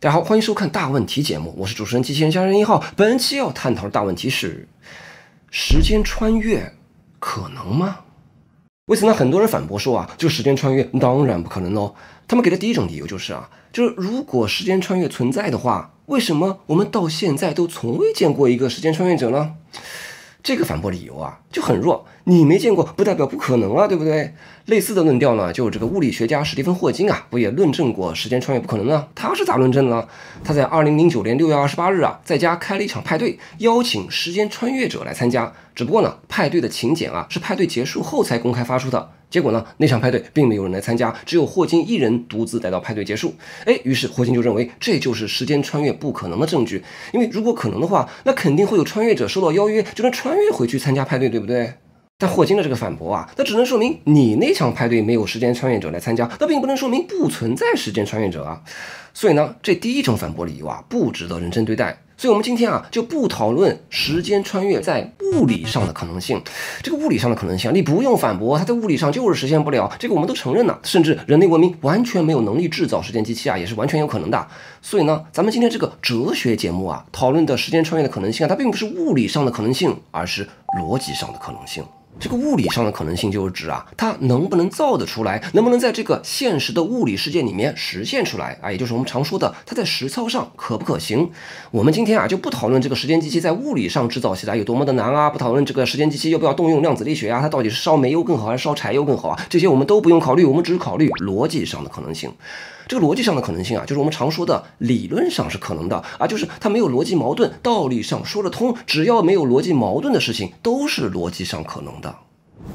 大家好，欢迎收看大问题节目，我是主持人机器人家人1号。本期要探讨的大问题是：时间穿越可能吗？为此呢，很多人反驳说这个时间穿越当然不可能哦。他们给的第一种理由就是如果时间穿越存在的话，为什么我们到现在都从未见过一个时间穿越者呢？这个反驳理由就很弱，你没见过不代表不可能对不对？类似的论调呢，就这个物理学家史蒂芬霍金不也论证过时间穿越不可能呢？他是咋论证的呢？他在2009年6月28日在家开了一场派对，邀请时间穿越者来参加。只不过呢，派对的请柬是派对结束后才公开发出的。结果呢，那场派对并没有人来参加，只有霍金一人独自待到派对结束。于是霍金就认为这就是时间穿越不可能的证据，因为如果可能的话，那肯定会有穿越者收到邀约就能穿越回去参加派对，对不对？但霍金的这个反驳那只能说明你那场派对没有时间穿越者来参加，那并不能说明不存在时间穿越者所以呢，这第一种反驳理由不值得认真对待。所以我们今天就不讨论时间穿越在物理上的可能性。这个物理上的可能性你不用反驳，它在物理上就是实现不了，这个我们都承认甚至人类文明完全没有能力制造时间机器也是完全有可能的。所以呢，咱们今天这个哲学节目讨论的时间穿越的可能性它并不是物理上的可能性，而是逻辑上的可能性。这个物理上的可能性就是指它能不能造得出来，能不能在这个现实的物理世界里面实现出来也就是我们常说的它在实操上可不可行。我们今天就不讨论这个时间机器在物理上制造起来有多么的难不讨论这个时间机器要不要动用量子力学它到底是烧煤油更好还是烧柴油更好这些我们都不用考虑，我们只考虑逻辑上的可能性。这个逻辑上的可能性就是我们常说的理论上是可能的就是它没有逻辑矛盾，道理上说得通，只要没有逻辑矛盾的事情都是逻辑上可能的。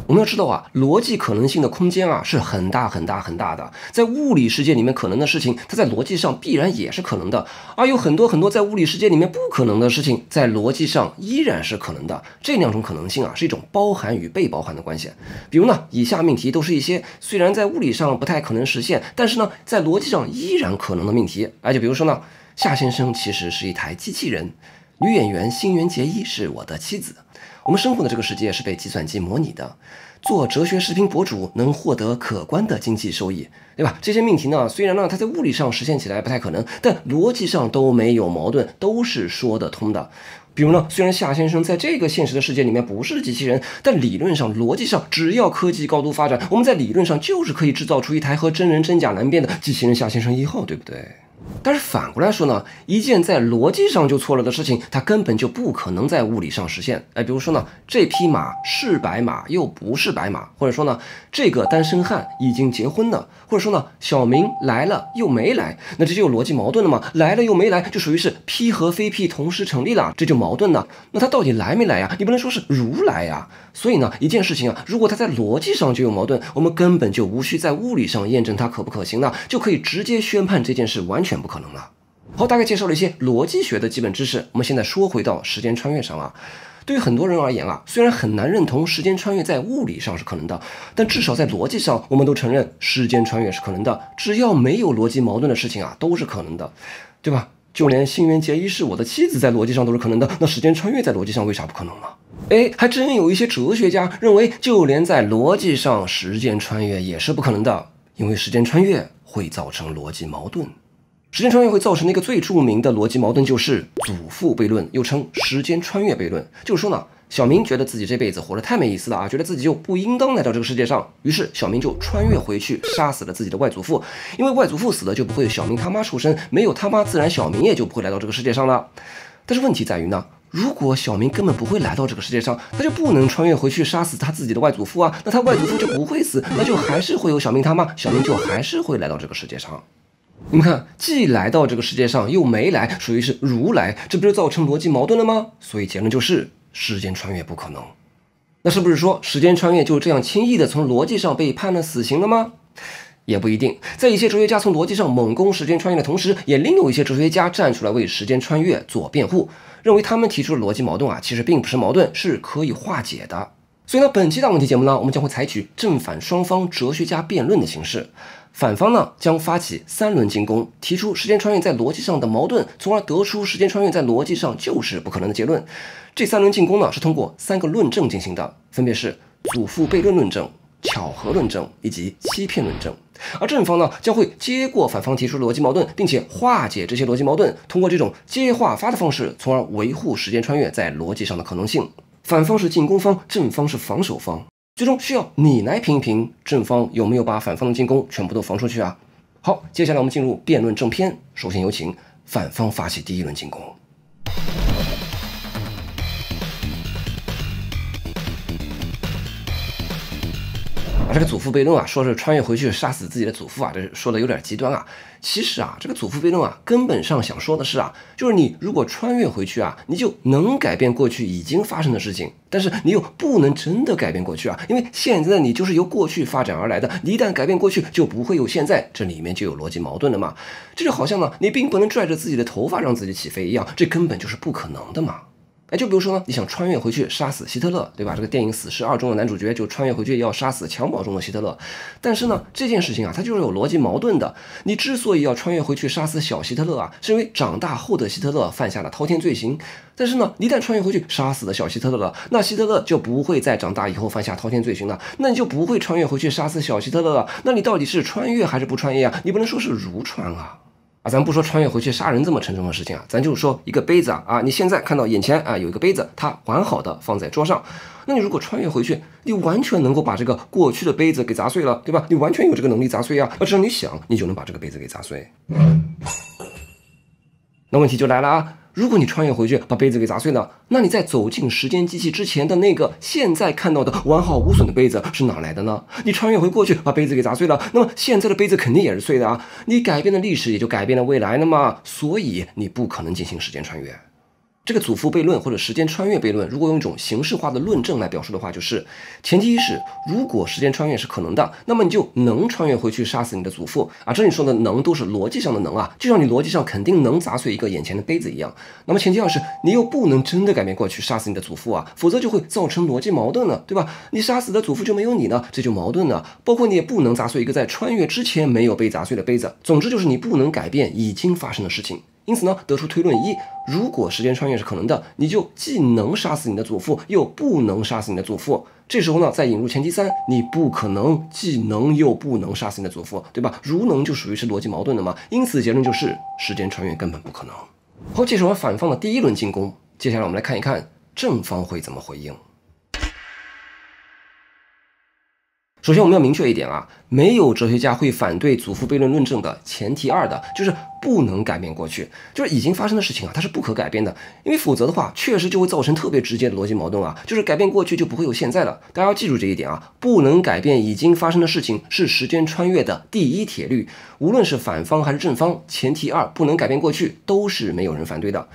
我们要知道逻辑可能性的空间是很大很大很大的，在物理世界里面可能的事情，它在逻辑上必然也是可能的，而有很多很多在物理世界里面不可能的事情，在逻辑上依然是可能的。这两种可能性是一种包含与被包含的关系。比如呢，以下命题都是一些虽然在物理上不太可能实现，但是呢，在逻辑上依然可能的命题。就比如说呢，夏先生其实是一台机器人，女演员新垣结衣是我的妻子。我们生活的这个世界是被计算机模拟的，做哲学视频博主能获得可观的经济收益，对吧？这些命题呢，虽然它在物理上实现起来不太可能，但逻辑上都没有矛盾，都是说得通的。比如呢，虽然夏先生在这个现实的世界里面不是机器人，但理论上逻辑上只要科技高度发展，我们在理论上就是可以制造出一台和真人真假难辨的机器人夏先生1号，对不对？但是反过来说呢，一件在逻辑上就错了的事情，它根本就不可能在物理上实现。比如说呢，这匹马是白马又不是白马，或者说呢，这个单身汉已经结婚了，或者说呢，小明来了又没来，那这就有逻辑矛盾了吗？来了又没来，就属于是 P 和非 P 同时成立了，这就矛盾了。那他到底来没来你不能说是如来所以呢，一件事情如果它在逻辑上就有矛盾，我们根本就无需在物理上验证它可不可行了，就可以直接宣判这件事完全不可能了。好，大概介绍了一些逻辑学的基本知识，我们现在说回到时间穿越上对于很多人而言虽然很难认同时间穿越在物理上是可能的，但至少在逻辑上我们都承认时间穿越是可能的，只要没有逻辑矛盾的事情都是可能的，对吧？就连新垣结衣是我的妻子在逻辑上都是可能的，那时间穿越在逻辑上为啥不可能呢？还真有一些哲学家认为就连在逻辑上时间穿越也是不可能的，因为时间穿越会造成逻辑矛盾。时间穿越会造成的一个最著名的逻辑矛盾就是祖父悖论，又称时间穿越悖论。就是说呢，小明觉得自己这辈子活得太没意思了觉得自己就不应当来到这个世界上，于是小明就穿越回去杀死了自己的外祖父，因为外祖父死了就不会有小明他妈出生，没有他妈自然小明也就不会来到这个世界上了。但是问题在于呢，如果小明根本不会来到这个世界上，他就不能穿越回去杀死他自己的外祖父那他外祖父就不会死，那就还是会有小明他妈，小明就还是会来到这个世界上。你们看，既来到这个世界上又没来，属于是如来，这不就造成逻辑矛盾了吗？所以结论就是时间穿越不可能。那是不是说时间穿越就这样轻易的从逻辑上被判了死刑了吗？也不一定。在一些哲学家从逻辑上猛攻时间穿越的同时，也另有一些哲学家站出来为时间穿越做辩护，认为他们提出的逻辑矛盾其实并不是矛盾，是可以化解的。所以呢，本期大问题节目呢，我们将会采取正反双方哲学家辩论的形式。反方呢将发起3轮进攻，提出时间穿越在逻辑上的矛盾，从而得出时间穿越在逻辑上就是不可能的结论。这3轮进攻呢是通过3个论证进行的，分别是祖父悖论论证、巧合论证以及欺骗论证。而正方呢，将会接过反方提出的逻辑矛盾，并且化解这些逻辑矛盾，通过这种接化发的方式，从而维护时间穿越在逻辑上的可能性。反方是进攻方，正方是防守方，最终需要你来评一评，正方有没有把反方的进攻全部都防出去啊？好，接下来我们进入辩论正片，首先有请反方发起第一轮进攻。这个祖父悖论啊，说是穿越回去杀死自己的祖父啊，这说的有点极端啊。其实啊，这个祖父悖论啊，根本上想说的是啊，就是你如果穿越回去啊，你就能改变过去已经发生的事情，但是你又不能真的改变过去啊，因为现在的你就是由过去发展而来的，你一旦改变过去，就不会有现在，这里面就有逻辑矛盾了嘛。这就好像呢，你并不能拽着自己的头发让自己起飞一样，这根本就是不可能的嘛。就比如说呢，你想穿越回去杀死希特勒，对吧？这个电影《死侍2》中的男主角就穿越回去要杀死襁褓中的希特勒，但是呢，这件事情啊，它就是有逻辑矛盾的。你之所以要穿越回去杀死小希特勒啊，是因为长大后的希特勒犯下了滔天罪行。但是呢，一旦穿越回去杀死了小希特勒了，那希特勒就不会在长大以后犯下滔天罪行了，那你就不会穿越回去杀死小希特勒了。那你到底是穿越还是不穿越啊？你不能说是如穿啊。咱不说穿越回去杀人这么沉重的事情啊，咱就说一个杯子啊，你现在看到眼前啊有一个杯子，它完好的放在桌上，那你如果穿越回去，你完全能够把这个过去的杯子给砸碎了，对吧？你完全有这个能力砸碎啊，只要你想，你就能把这个杯子给砸碎。那问题就来了啊，如果你穿越回去把杯子给砸碎了，那你在走进时间机器之前的那个现在看到的完好无损的杯子是哪来的呢？你穿越回过去把杯子给砸碎了，那么现在的杯子肯定也是碎的啊，你改变了历史也就改变了未来了嘛，所以你不可能进行时间穿越。这个祖父悖论或者时间穿越悖论，如果用一种形式化的论证来表述的话，就是前提一是，如果时间穿越是可能的，那么你就能穿越回去杀死你的祖父啊。这里说的能都是逻辑上的能啊，就像你逻辑上肯定能砸碎一个眼前的杯子一样。那么前提二是，你又不能真的改变过去杀死你的祖父啊，否则就会造成逻辑矛盾了，对吧？你杀死的祖父就没有你呢，这就矛盾了。包括你也不能砸碎一个在穿越之前没有被砸碎的杯子。总之就是你不能改变已经发生的事情。因此呢，得出推论一：如果时间穿越是可能的，你就既能杀死你的祖父，又不能杀死你的祖父。这时候呢，再引入前提三，你不可能既能又不能杀死你的祖父，对吧？如能就属于是逻辑矛盾的嘛。因此结论就是时间穿越根本不可能。好，介绍完反方的第一轮进攻，接下来我们来看一看正方会怎么回应。首先我们要明确一点啊，没有哲学家会反对祖父悖论论证的前提二的，就是不能改变过去，就是已经发生的事情啊，它是不可改变的，因为否则的话，确实就会造成特别直接的逻辑矛盾啊，就是改变过去就不会有现在了。大家要记住这一点啊，不能改变已经发生的事情是时间穿越的第一铁律，无论是反方还是正方，前提二不能改变过去都是没有人反对的。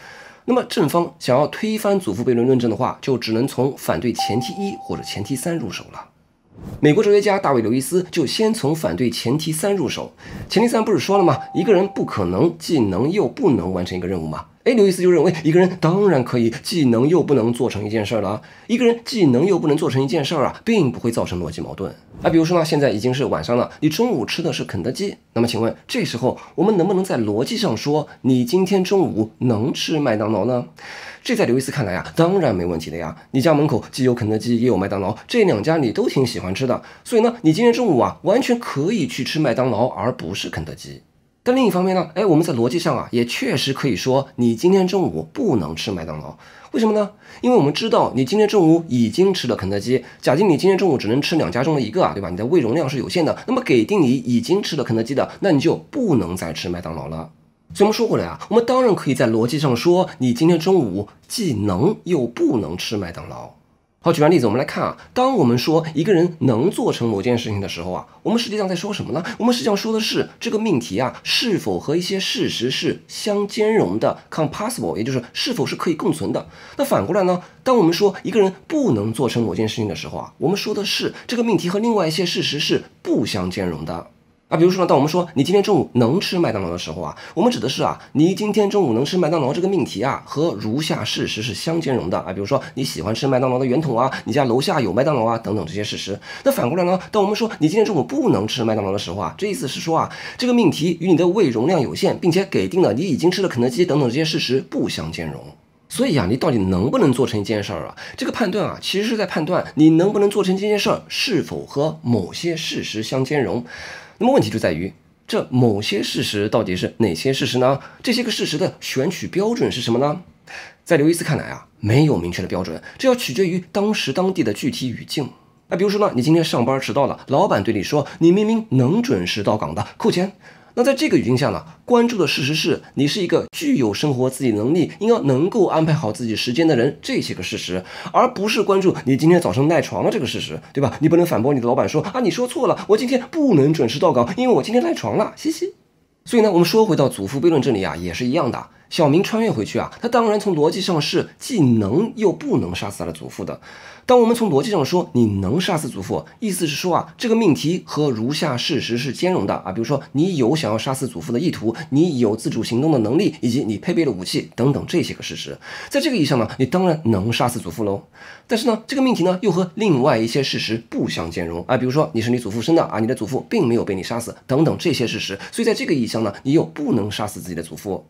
那么正方想要推翻祖父悖论论证的话，就只能从反对前提一或者前提三入手了。美国哲学家大卫·刘易斯就先从反对前提三入手。前提三不是说了吗？一个人不可能既能又不能完成一个任务吗？刘易斯就认为一个人当然可以既能又不能做成一件事了啊。一个人既能又不能做成一件事啊，并不会造成逻辑矛盾。比如说呢，现在已经是晚上了，你中午吃的是肯德基，那么请问这时候我们能不能在逻辑上说你今天中午能吃麦当劳呢？这在刘易斯看来啊，当然没问题的呀。你家门口既有肯德基也有麦当劳，这两家你都挺喜欢吃的，所以呢，你今天中午啊，完全可以去吃麦当劳，而不是肯德基。但另一方面呢，我们在逻辑上啊，也确实可以说你今天中午不能吃麦当劳。为什么呢？因为我们知道你今天中午已经吃了肯德基，假定你今天中午只能吃两家中的一个啊，对吧？你的胃容量是有限的，那么给定你已经吃了肯德基的，那你就不能再吃麦当劳了。所以我们说回来啊，我们当然可以在逻辑上说，你今天中午既能又不能吃麦当劳。好，举完例子，我们来看啊，当我们说一个人能做成某件事情的时候啊，我们实际上在说什么呢？我们实际上说的是这个命题啊，是否和一些事实是相兼容的 ，compatible， 也就是是否是可以共存的。那反过来呢，当我们说一个人不能做成某件事情的时候啊，我们说的是这个命题和另外一些事实是不相兼容的。比如说呢，当我们说你今天中午能吃麦当劳的时候啊，我们指的是啊，你今天中午能吃麦当劳这个命题啊，和如下事实是相兼容的啊。比如说你喜欢吃麦当劳的圆筒啊，你家楼下有麦当劳啊，等等这些事实。那反过来呢，当我们说你今天中午不能吃麦当劳的时候啊，这意思是说啊，这个命题与你的胃容量有限，并且给定了你已经吃了肯德基等等这些事实不相兼容。所以啊，你到底能不能做成一件事儿啊？这个判断啊，其实是在判断你能不能做成这件事儿是否和某些事实相兼容。那么问题就在于，这某些事实到底是哪些事实呢？这些个事实的选取标准是什么呢？在刘易斯看来啊，没有明确的标准，这要取决于当时当地的具体语境。那比如说呢，你今天上班迟到了，老板对你说你明明能准时到岗的，扣钱。那在这个语境下呢，关注的事实是你是一个具有生活自理能力，应当能够安排好自己时间的人，这些个事实，而不是关注你今天早上赖床了这个事实，对吧？你不能反驳你的老板说啊，你说错了，我今天不能准时到岗，因为我今天赖床了，嘻嘻。所以呢，我们说回到祖父悖论这里啊，也是一样的。小明穿越回去啊，他当然从逻辑上是既能又不能杀死他的祖父的。当我们从逻辑上说你能杀死祖父，意思是说啊，这个命题和如下事实是兼容的啊，比如说你有想要杀死祖父的意图，你有自主行动的能力，以及你配备了武器等等这些个事实。在这个意义上呢，你当然能杀死祖父喽。但是呢，这个命题呢又和另外一些事实不相兼容啊，比如说你是你祖父生的啊，你的祖父并没有被你杀死等等这些事实。所以在这个意义上呢，你又不能杀死自己的祖父。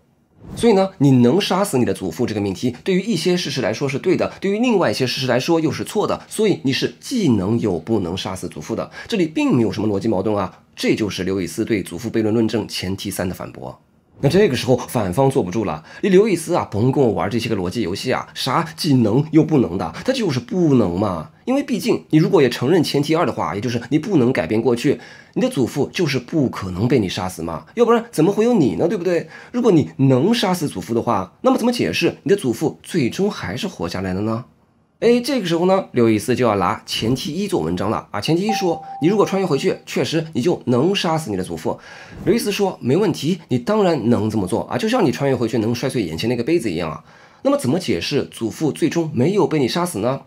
所以呢，你能杀死你的祖父这个命题，对于一些事实来说是对的，对于另外一些事实来说又是错的，所以你是既能又不能杀死祖父的。这里并没有什么逻辑矛盾啊，这就是刘易斯对祖父悖论论证前提3的反驳。那这个时候反方坐不住了，你刘易斯啊，甭跟我玩这些个逻辑游戏啊，啥既能又不能的，他就是不能嘛。因为毕竟你如果也承认前提2的话，也就是你不能改变过去，你的祖父就是不可能被你杀死嘛，要不然怎么会有你呢，对不对？如果你能杀死祖父的话，那么怎么解释你的祖父最终还是活下来了呢？这个时候呢，刘易斯就要拿前提1做文章了啊。前提1说，你如果穿越回去，确实你就能杀死你的祖父。刘易斯说，没问题，你当然能这么做啊，就像你穿越回去能摔碎眼前那个杯子一样啊。那么怎么解释祖父最终没有被你杀死呢？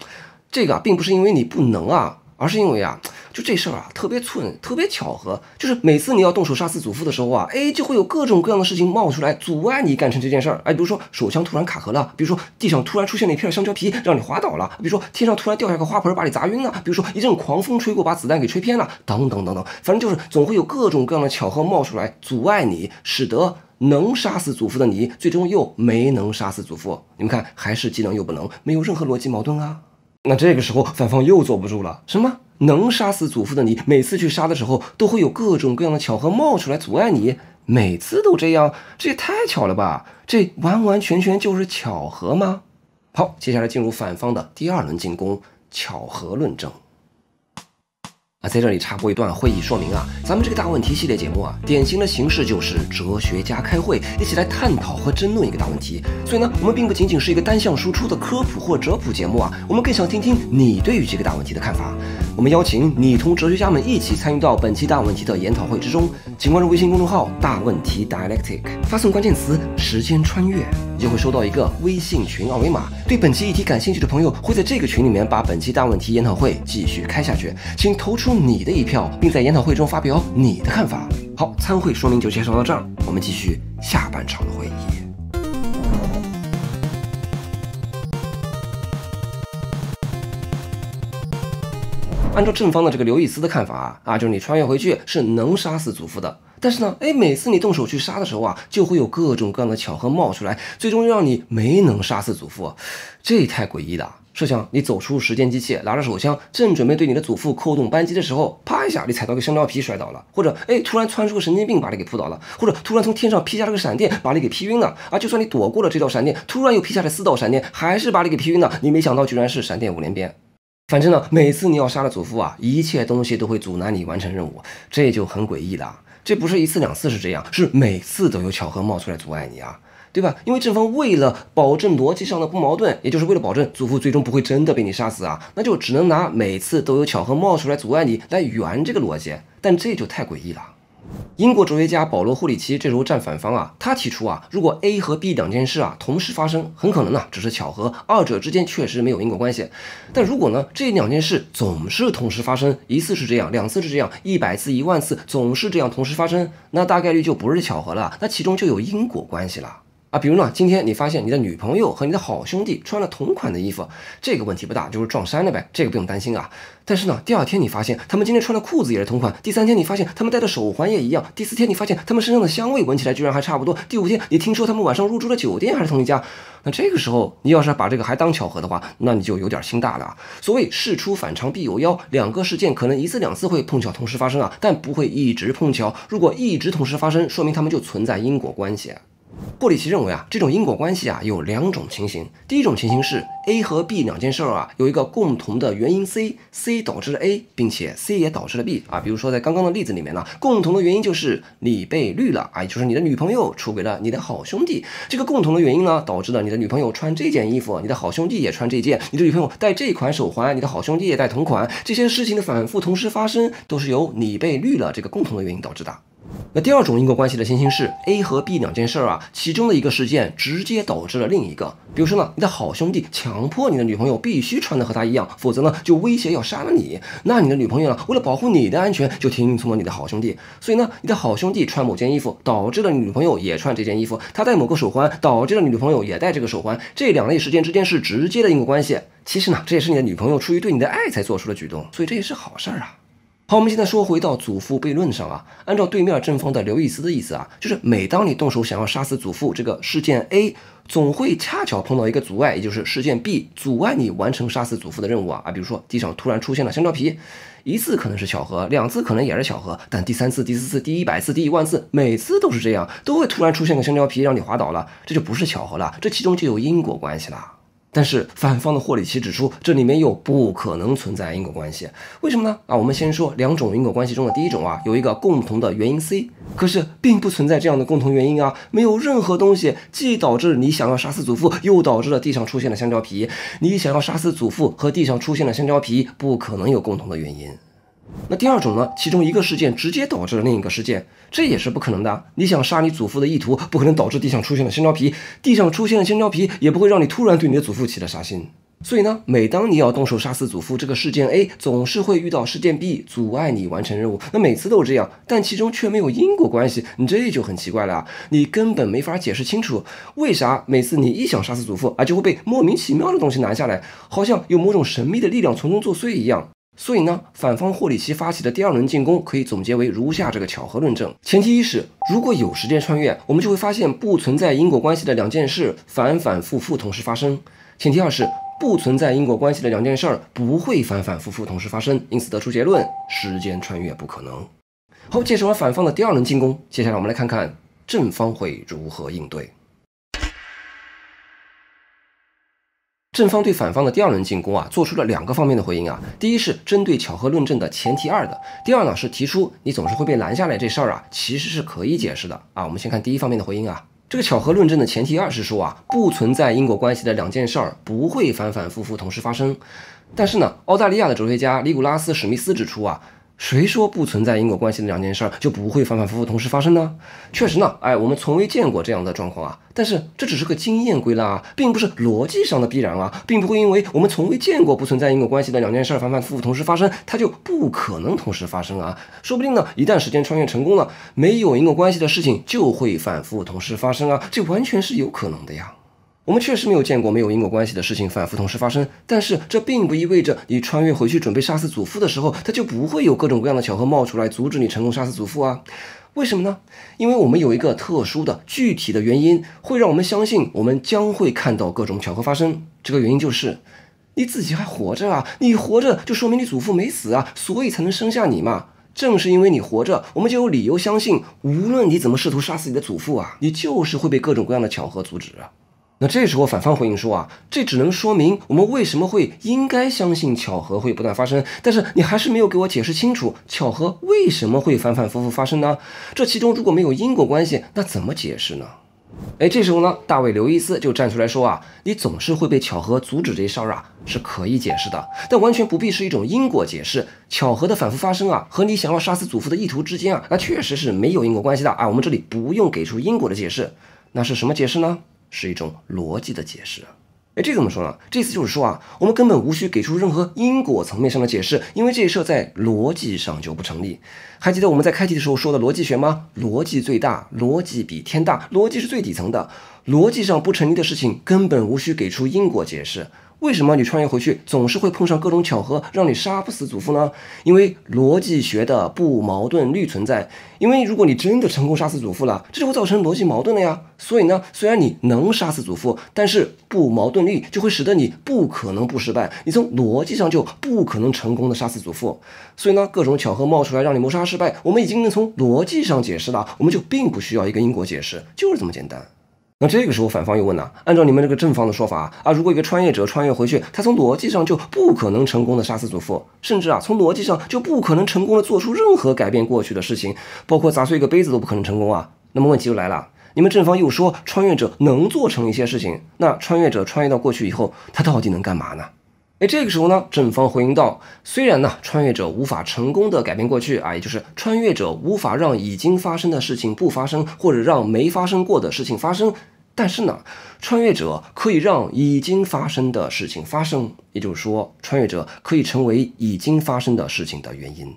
这个并不是因为你不能啊，而是因为啊，就这事儿啊特别寸，特别巧合，就是每次你要动手杀死祖父的时候啊，就会有各种各样的事情冒出来阻碍你干成这件事儿。比如说手枪突然卡壳了，比如说地上突然出现了一片香蕉皮让你滑倒了，比如说天上突然掉下个花盆把你砸晕了，比如说一阵狂风吹过把子弹给吹偏了，等等等等，反正就是总会有各种各样的巧合冒出来阻碍你，使得能杀死祖父的你最终又没能杀死祖父。你们看，还是既能又不能，没有任何逻辑矛盾啊。那这个时候反方又坐不住了，什么能杀死祖父的你，每次去杀的时候都会有各种各样的巧合冒出来阻碍你，每次都这样，这也太巧了吧？这完完全全就是巧合吗？好，接下来进入反方的第2轮进攻，巧合论证。在这里插播一段会议说明啊，咱们这个大问题系列节目啊，典型的形式就是哲学家开会，一起来探讨和争论一个大问题。所以呢，我们并不仅仅是一个单向输出的科普或哲普节目啊，我们更想听听你对于这个大问题的看法。我们邀请你同哲学家们一起参与到本期大问题的研讨会之中，请关注微信公众号大问题 Dialectic， 发送关键词时间穿越，你就会收到一个微信群二维码。对本期议题感兴趣的朋友会在这个群里面把本期大问题研讨会继续开下去，请投出你的一票，并在研讨会中发表你的看法。好，参会说明就介绍到这儿，我们继续下半场的会议。按照正方的这个刘易斯的看法啊，就是你穿越回去是能杀死祖父的，但是呢，每次你动手去杀的时候啊，就会有各种各样的巧合冒出来，最终让你没能杀死祖父，这太诡异了。设想你走出时间机器，拿着手枪，正准备对你的祖父扣动扳机的时候，啪一下你踩到个香蕉皮摔倒了，或者突然窜出个神经病把你给扑倒了，或者突然从天上劈下了个闪电把你给劈晕了啊！就算你躲过了这道闪电，突然又劈下来4道闪电，还是把你给劈晕了，你没想到居然是闪电5连鞭。反正呢，每次你要杀了祖父啊，一切东西都会阻拦你完成任务，这就很诡异了。这不是1次2次是这样，是每次都有巧合冒出来阻碍你啊，对吧？因为正方为了保证逻辑上的不矛盾，也就是为了保证祖父最终不会真的被你杀死啊，那就只能拿每次都有巧合冒出来阻碍你来圆这个逻辑，但这就太诡异了。英国哲学家保罗·霍里奇这时候站反方啊，他提出啊，如果 A 和 B 两件事啊同时发生，很可能呢只是巧合，二者之间确实没有因果关系。但如果呢这两件事总是同时发生，1次是这样，2次是这样，100次、10000次总是这样同时发生，那大概率就不是巧合了，那其中就有因果关系了。啊，比如呢，今天你发现你的女朋友和你的好兄弟穿了同款的衣服，这个问题不大，就是撞衫了呗，这个不用担心啊。但是呢，第二天你发现他们今天穿的裤子也是同款，第三天你发现他们戴的手环也一样，第四天你发现他们身上的香味闻起来居然还差不多，第五天你听说他们晚上入住的酒店还是同一家，那这个时候你要是把这个还当巧合的话，那你就有点心大了啊。所谓事出反常必有妖，两个事件可能一次两次会碰巧同时发生啊，但不会一直碰巧。如果一直同时发生，说明他们就存在因果关系。霍里奇认为啊，这种因果关系啊有两种情形。第一种情形是 A 和 B 两件事啊有一个共同的原因 C 导致了 A， 并且 C 也导致了 B 啊。比如说在刚刚的例子里面呢，共同的原因就是你被绿了啊，也就是你的女朋友出轨了你的好兄弟。这个共同的原因呢，导致了你的女朋友穿这件衣服，你的好兄弟也穿这件；你的女朋友戴这款手环，你的好兄弟也戴同款。这些事情的反复同时发生，都是由你被绿了这个共同的原因导致的。那第二种因果关系的情形是 A 和 B 两件事啊，其中的一个事件直接导致了另一个。比如说呢，你的好兄弟强迫你的女朋友必须穿的和他一样，否则呢就威胁要杀了你。那你的女朋友呢，为了保护你的安全，就听从了你的好兄弟。所以呢，你的好兄弟穿某件衣服，导致了你女朋友也穿这件衣服；他戴某个手环，导致了你女朋友也戴这个手环。这两类事件之间是直接的因果关系。其实呢，这也是你的女朋友出于对你的爱才做出的举动，所以这也是好事啊。好，我们现在说回到祖父悖论上啊，按照对面正方的刘易斯的意思啊，就是每当你动手想要杀死祖父，这个事件 A 总会恰巧碰到一个阻碍，也就是事件 B 阻碍你完成杀死祖父的任务啊。比如说地上突然出现了香蕉皮，一次可能是巧合，两次可能也是巧合，但第三次、第四次、第100次、第10000次，每次都是这样，都会突然出现个香蕉皮让你滑倒了，这就不是巧合了，这其中就有因果关系了。但是反方的霍里奇指出，这里面又不可能存在因果关系，为什么呢？我们先说两种因果关系中的第一种啊，有一个共同的原因 C， 可是并不存在这样的共同原因啊，没有任何东西既导致你想要杀死祖父，又导致了地上出现了香蕉皮。你想要杀死祖父和地上出现了香蕉皮，不可能有共同的原因。那第二种呢，其中一个事件直接导致了另一个事件，这也是不可能的。你想杀你祖父的意图不可能导致地上出现了香蕉皮，地上出现了香蕉皮也不会让你突然对你的祖父起了杀心。所以呢，每当你要动手杀死祖父，这个事件 A 总是会遇到事件 B 阻碍你完成任务，那每次都是这样，但其中却没有因果关系，你这就很奇怪了啊！你根本没法解释清楚，为啥每次你一想杀死祖父就会被莫名其妙的东西拦下来，好像有某种神秘的力量从中作祟一样。所以呢，反方霍里奇发起的第二轮进攻可以总结为如下这个巧合论证。前提一是，如果有时间穿越，我们就会发现不存在因果关系的两件事反反复复同时发生。前提二是，不存在因果关系的两件事不会反反复复同时发生，因此得出结论：时间穿越不可能。好，介绍完反方的第二轮进攻，接下来我们来看看正方会如何应对。正方对反方的第二轮进攻做出了两个方面的回应啊。第一是针对巧合论证的前提二的，第二呢是提出你总是会被拦下来这事儿其实是可以解释的啊。我们先看第一方面的回应啊。这个巧合论证的前提二是说不存在因果关系的两件事儿不会反反复复同时发生。但是呢，澳大利亚的哲学家尼古拉斯·史密斯指出谁说不存在因果关系的两件事就不会反反复复同时发生呢？确实呢，我们从未见过这样的状况但是这只是个经验归纳并不是逻辑上的必然并不会因为我们从未见过不存在因果关系的两件事反反复复同时发生，它就不可能同时发生说不定呢，一旦时间穿越成功了，没有因果关系的事情就会反复同时发生这完全是有可能的呀。我们确实没有见过没有因果关系的事情反复同时发生，但是这并不意味着你穿越回去准备杀死祖父的时候，它就不会有各种各样的巧合冒出来阻止你成功杀死祖父为什么呢？因为我们有一个特殊的具体的原因，会让我们相信我们将会看到各种巧合发生。这个原因就是你自己还活着你活着就说明你祖父没死所以才能生下你嘛。正是因为你活着，我们就有理由相信，无论你怎么试图杀死你的祖父你就是会被各种各样的巧合阻止那这时候反方回应说这只能说明我们为什么会应该相信巧合会不断发生，但是你还是没有给我解释清楚巧合为什么会反反复复发生呢？这其中如果没有因果关系，那怎么解释呢？这时候呢，大卫刘易斯就站出来说你总是会被巧合阻止这事儿是可以解释的，但完全不必是一种因果解释。巧合的反复发生和你想要杀死祖父的意图之间那确实是没有因果关系的我们这里不用给出因果的解释，那是什么解释呢？是一种逻辑的解释。这怎么说呢？这意思就是说啊，我们根本无需给出任何因果层面上的解释，因为这一设在逻辑上就不成立。还记得我们在开题的时候说的逻辑学吗？逻辑最大，逻辑比天大，逻辑是最底层的，逻辑上不成立的事情根本无需给出因果解释。为什么你穿越回去总是会碰上各种巧合，让你杀不死祖父呢？因为逻辑学的不矛盾律存在。因为如果你真的成功杀死祖父了，这就会造成逻辑矛盾了呀。所以呢，虽然你能杀死祖父，但是不矛盾律就会使得你不可能不失败，你从逻辑上就不可能成功的杀死祖父。所以呢，各种巧合冒出来让你谋杀失败，我们已经能从逻辑上解释了，我们就并不需要一个因果解释，就是这么简单。那这个时候反方又问了，按照你们这个正方的说法啊，如果一个穿越者穿越回去，他从逻辑上就不可能成功的杀死祖父，甚至从逻辑上就不可能成功的做出任何改变过去的事情，包括砸碎一个杯子都不可能成功啊。那么问题就来了，你们正方又说穿越者能做成一些事情，那穿越者穿越到过去以后，他到底能干嘛呢？这个时候呢，正方回应道，虽然呢，穿越者无法成功的改变过去也就是穿越者无法让已经发生的事情不发生，或者让没发生过的事情发生，但是呢，穿越者可以让已经发生的事情发生，也就是说，穿越者可以成为已经发生的事情的原因。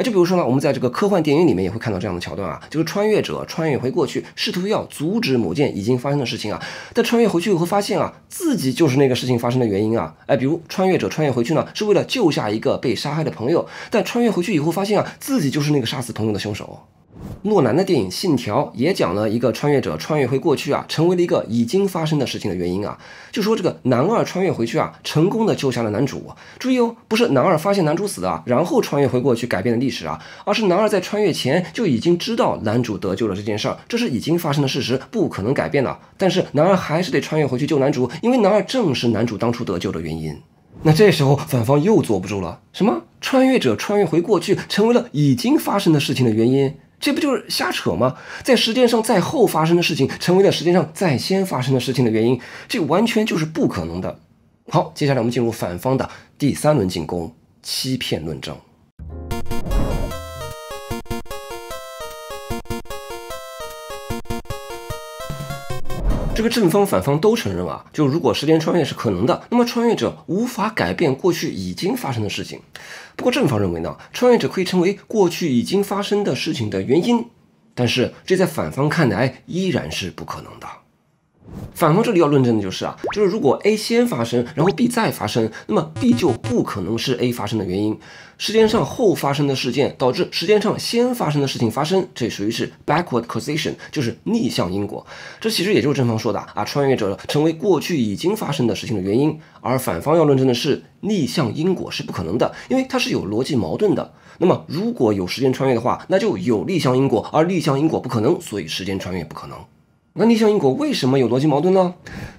就比如说呢，我们在这个科幻电影里面也会看到这样的桥段就是穿越者穿越回过去，试图要阻止某件已经发生的事情但穿越回去以后发现自己就是那个事情发生的原因比如穿越者穿越回去呢，是为了救下一个被杀害的朋友，但穿越回去以后发现自己就是那个杀死朋友的凶手。诺兰的电影《信条》也讲了一个穿越者穿越回过去成为了一个已经发生的事情的原因就说这个男二穿越回去成功的救下了男主。注意不是男二发现男主死了然后穿越回过去改变了历史而是男二在穿越前就已经知道男主得救了这件事儿，这是已经发生的事实，不可能改变了。但是男二还是得穿越回去救男主，因为男二正是男主当初得救的原因。那这时候反方又坐不住了，什么穿越者穿越回过去成为了已经发生的事情的原因？这不就是瞎扯吗？在时间上在后发生的事情成为了时间上在先发生的事情的原因，这完全就是不可能的。好，接下来我们进入反方的第3轮进攻，欺骗论证。这个正方反方都承认就如果时间穿越是可能的，那么穿越者无法改变过去已经发生的事情。不过正方认为呢，穿越者可以成为过去已经发生的事情的原因，但是这在反方看来依然是不可能的。反方这里要论证的就是如果 A 先发生，然后 B 再发生，那么 B 就不可能是 A 发生的原因。时间上后发生的事件导致时间上先发生的事情发生，这属于是 backward causation， 就是逆向因果。这其实也就是正方说的穿越者成为过去已经发生的事情的原因，而反方要论证的是逆向因果是不可能的，因为它是有逻辑矛盾的。那么如果有时间穿越的话，那就有逆向因果，而逆向因果不可能，所以时间穿越不可能。那逆向因果为什么有逻辑矛盾呢？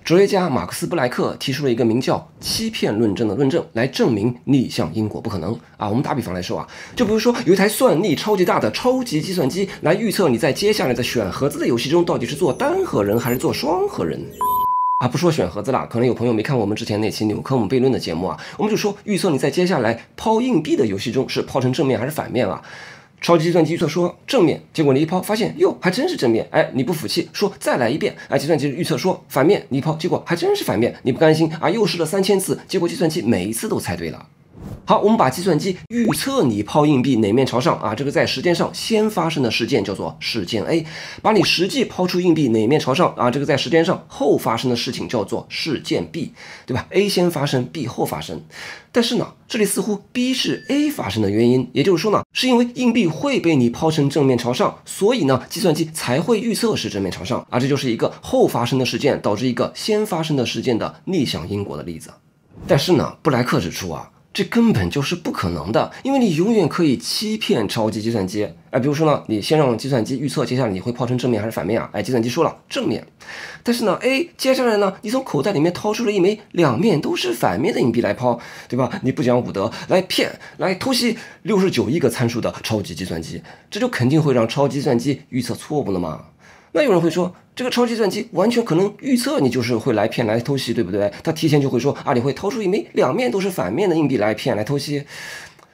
哲学家马克思布莱克提出了一个名叫欺骗论证的论证，来证明逆向因果不可能我们打比方来说就比如说有一台算力超级大的超级计算机来预测你在接下来的选盒子的游戏中到底是做单核人还是做双核人不说选盒子了，可能有朋友没看过我们之前那期纽科姆悖论的节目我们就说预测你在接下来抛硬币的游戏中是抛成正面还是反面超级计算机预测说正面，结果你一抛发现还真是正面，你不服气说再来一遍，计算机预测说反面，你一抛结果还真是反面，你不甘心又试了3000次，结果计算机每一次都猜对了。好，我们把计算机预测你抛硬币哪面朝上这个在时间上先发生的事件叫做事件 A， 把你实际抛出硬币哪面朝上这个在时间上后发生的事情叫做事件 B， 对吧？ A 先发生 B 后发生，但是呢这里似乎 B 是 A 发生的原因，也就是说呢是因为硬币会被你抛成正面朝上，所以呢计算机才会预测是正面朝上这就是一个后发生的事件导致一个先发生的事件的逆向因果的例子。但是呢布莱克指出这根本就是不可能的，因为你永远可以欺骗超级计算机。比如说呢，你先让计算机预测接下来你会抛成正面还是反面计算机说了正面，但是呢，接下来呢，你从口袋里面掏出了一枚两面都是反面的硬币来抛，对吧？你不讲武德，来骗，来偷袭69亿个参数的超级计算机，这就肯定会让超级计算机预测错误了嘛。那有人会说，这个超级计算机完全可能预测你就是会来骗来偷袭，对不对？他提前就会说你会掏出一枚两面都是反面的硬币来骗来偷袭。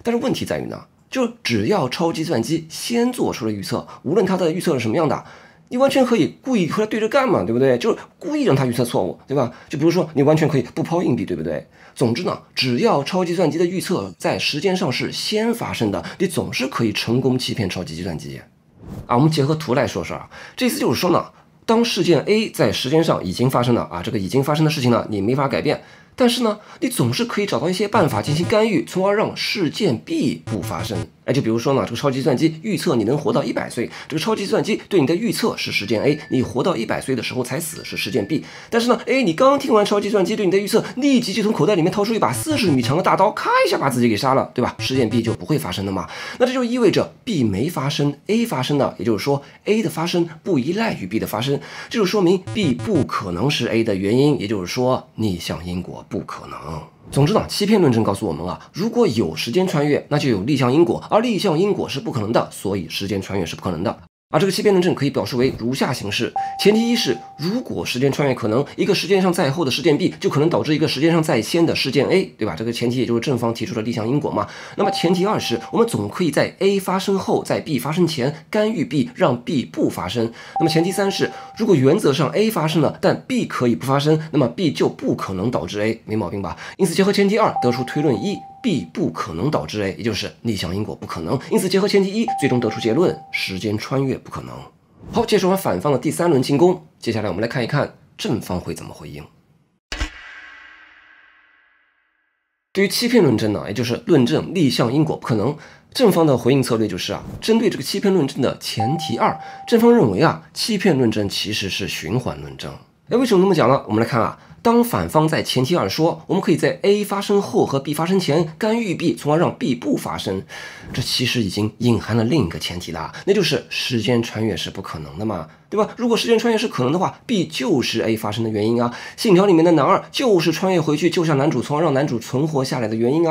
但是问题在于呢，就只要超级计算机先做出了预测，无论它的预测是什么样的，你完全可以故意和他对着干嘛，对不对？就是故意让他预测错误，对吧？就比如说你完全可以不抛硬币，对不对？总之呢，只要超级计算机的预测在时间上是先发生的，你总是可以成功欺骗超级计算机。我们结合图来说说这意思就是说呢，当事件 A 在时间上已经发生了这个已经发生的事情呢，你没法改变。但是呢，你总是可以找到一些办法进行干预，从而让事件 B 不发生。就比如说呢，这个超级计算机预测你能活到100岁，这个超级计算机对你的预测是事件 A， 你活到100岁的时候才死是事件 B。但是呢，你刚听完超级计算机对你的预测，立即就从口袋里面掏出一把40米长的大刀，咔一下把自己给杀了，对吧？事件 B 就不会发生的嘛。那这就意味着 B 没发生 ，A 发生了，也就是说 A 的发生不依赖于 B 的发生，这就说明 B 不可能是 A 的原因，也就是说逆向因果不可能。总之呢，欺骗论证告诉我们如果有时间穿越，那就有逆向因果，而逆向因果是不可能的，所以时间穿越是不可能的。这个欺骗论证可以表示为如下形式：前提一是，如果时间穿越可能，一个时间上在后的事件 B 就可能导致一个时间上在先的事件 A， 对吧？这个前提也就是正方提出的逆向因果嘛。那么前提二是，我们总可以在 A 发生后，在 B 发生前干预 B， 让 B 不发生。那么前提三是，如果原则上 A 发生了，但 B 可以不发生，那么 B 就不可能导致 A， 没毛病吧？因此结合前提二得出推论一。B 不可能导致 A， 也就是逆向因果不可能。因此结合前提一，最终得出结论：时间穿越不可能。好，介绍完反方的第3轮进攻，接下来我们来看一看正方会怎么回应。对于欺骗论证呢，也就是论证逆向因果不可能，正方的回应策略就是针对这个欺骗论证的前提二，正方认为欺骗论证其实是循环论证。为什么这么讲呢？我们来看当反方在前提二说，我们可以在 A 发生后和 B 发生前干预 B， 从而让 B 不发生，这其实已经隐含了另一个前提了，那就是时间穿越是不可能的嘛，对吧？如果时间穿越是可能的话， B 就是 A 发生的原因信条里面的男二就是穿越回去救下男主，从而让男主存活下来的原因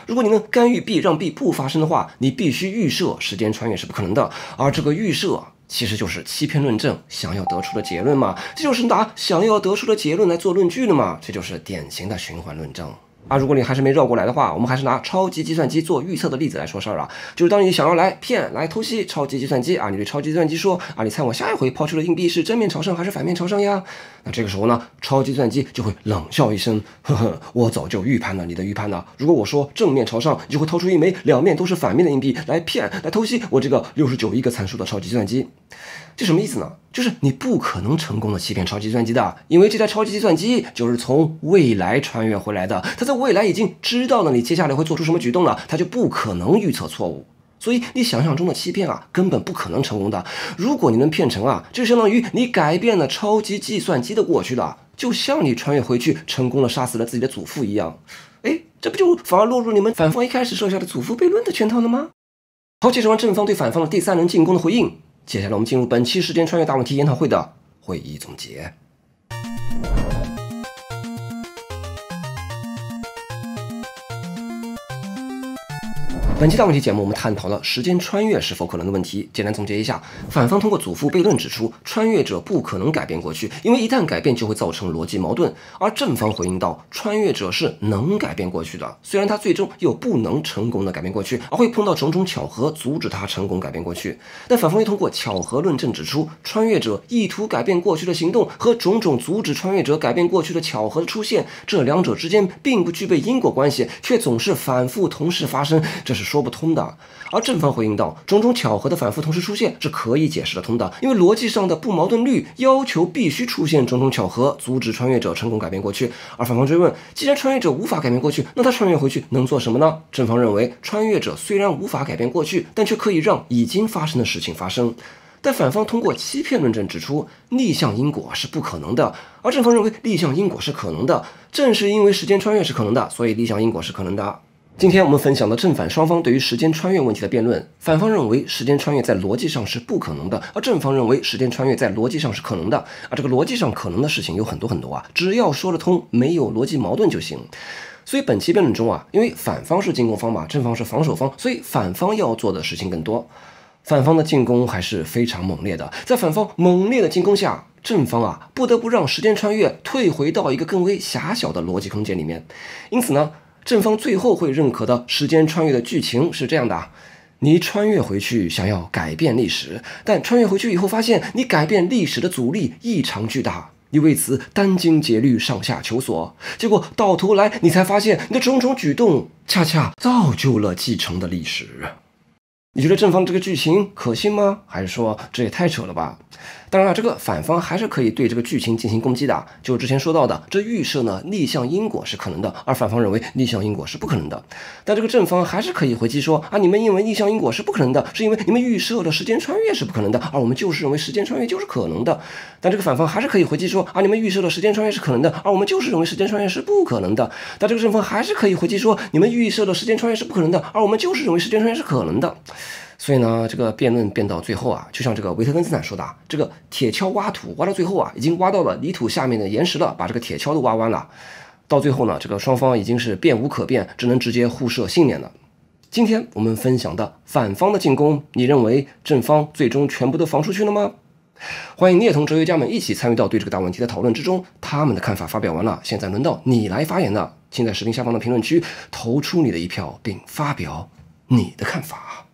如果你能干预 B， 让 B 不发生的话，你必须预设时间穿越是不可能的，而这个预设其实就是欺骗论证想要得出的结论嘛，这就是拿想要得出的结论来做论据的嘛，这就是典型的循环论证。如果你还是没绕过来的话，我们还是拿超级计算机做预测的例子来说事儿就是当你想要来骗、来偷袭超级计算机你对超级计算机说你猜我下一回抛出的硬币是正面朝上还是反面朝上呀？那这个时候呢，超级计算机就会冷笑一声，呵呵，我早就预判了你的预判了。如果我说正面朝上，你就会掏出一枚两面都是反面的硬币来骗、来偷袭我这个69亿个参数的超级计算机。这什么意思呢？就是你不可能成功的欺骗超级计算机的，因为这台超级计算机就是从未来穿越回来的，它在未来已经知道了你接下来会做出什么举动了，它就不可能预测错误。所以你想象中的欺骗根本不可能成功的。如果你能骗成就相当于你改变了超级计算机的过去了，就像你穿越回去成功了杀死了自己的祖父一样。这不就反而落入你们反方一开始设下的祖父悖论的圈套了吗？好，介绍完正方对反方的第3轮进攻的回应，接下来我们进入本期时间穿越大问题研讨会的会议总结。本期大问题节目，我们探讨了时间穿越是否可能的问题。简单总结一下，反方通过祖父悖论指出，穿越者不可能改变过去，因为一旦改变就会造成逻辑矛盾。而正方回应到，穿越者是能改变过去的，虽然他最终又不能成功的改变过去，而会碰到种种巧合阻止他成功改变过去。但反方又通过巧合论证指出，穿越者意图改变过去的行动和种种阻止穿越者改变过去的巧合的出现，这两者之间并不具备因果关系，却总是反复同时发生，这是说不通的。而正方回应到，种种巧合的反复同时出现是可以解释得通的，因为逻辑上的不矛盾律要求必须出现种种巧合阻止穿越者成功改变过去。而反方追问，既然穿越者无法改变过去，那他穿越回去能做什么呢？正方认为，穿越者虽然无法改变过去，但却可以让已经发生的事情发生。但反方通过欺骗论证指出，逆向因果是不可能的，而正方认为逆向因果是可能的。正是因为时间穿越是可能的，所以逆向因果是可能的。今天我们分享了正反双方对于时间穿越问题的辩论，反方认为时间穿越在逻辑上是不可能的，而正方认为时间穿越在逻辑上是可能的。这个逻辑上可能的事情有很多只要说得通，没有逻辑矛盾就行。所以本期辩论中因为反方是进攻方嘛，正方是防守方，所以反方要做的事情更多。反方的进攻还是非常猛烈的，在反方猛烈的进攻下，正方不得不让时间穿越退回到一个更为狭小的逻辑空间里面。因此呢，正方最后会认可的时间穿越的剧情是这样的你穿越回去想要改变历史，但穿越回去以后发现你改变历史的阻力异常巨大，你为此殚精竭虑上下求索，结果到头来你才发现你的种种举动恰恰造就了继承的历史。你觉得正方这个剧情可信吗？还是说这也太扯了吧？当然了，这个反方还是可以对这个剧情进行攻击的。就之前说到的，这预设呢逆向因果是可能的，而反方认为逆向因果是不可能的。但这个正方还是可以回击说啊，你们认为逆向因果是不可能的，是因为你们预设了时间穿越是不可能的，而我们就是认为时间穿越就是可能的。但这个反方还是可以回击说啊，你们预设了时间穿越是可能的，而我们就是认为时间穿越是不可能的。但这个正方还是可以回击说，你们预设了时间穿越是不可能的，而我们就是认为时间穿越是可能的。所以呢，这个辩论辩到最后啊，就像这个维特根斯坦说的，这个铁锹挖土挖到最后啊，已经挖到了泥土下面的岩石了，把这个铁锹都挖弯了。到最后呢，这个双方已经是辩无可辩，只能直接互射信念了。今天我们分享的反方的进攻，你认为正方最终全部都防出去了吗？欢迎你也同哲学家们一起参与到对这个大问题的讨论之中，他们的看法发表完了，现在轮到你来发言了，请在视频下方的评论区投出你的一票，并发表你的看法。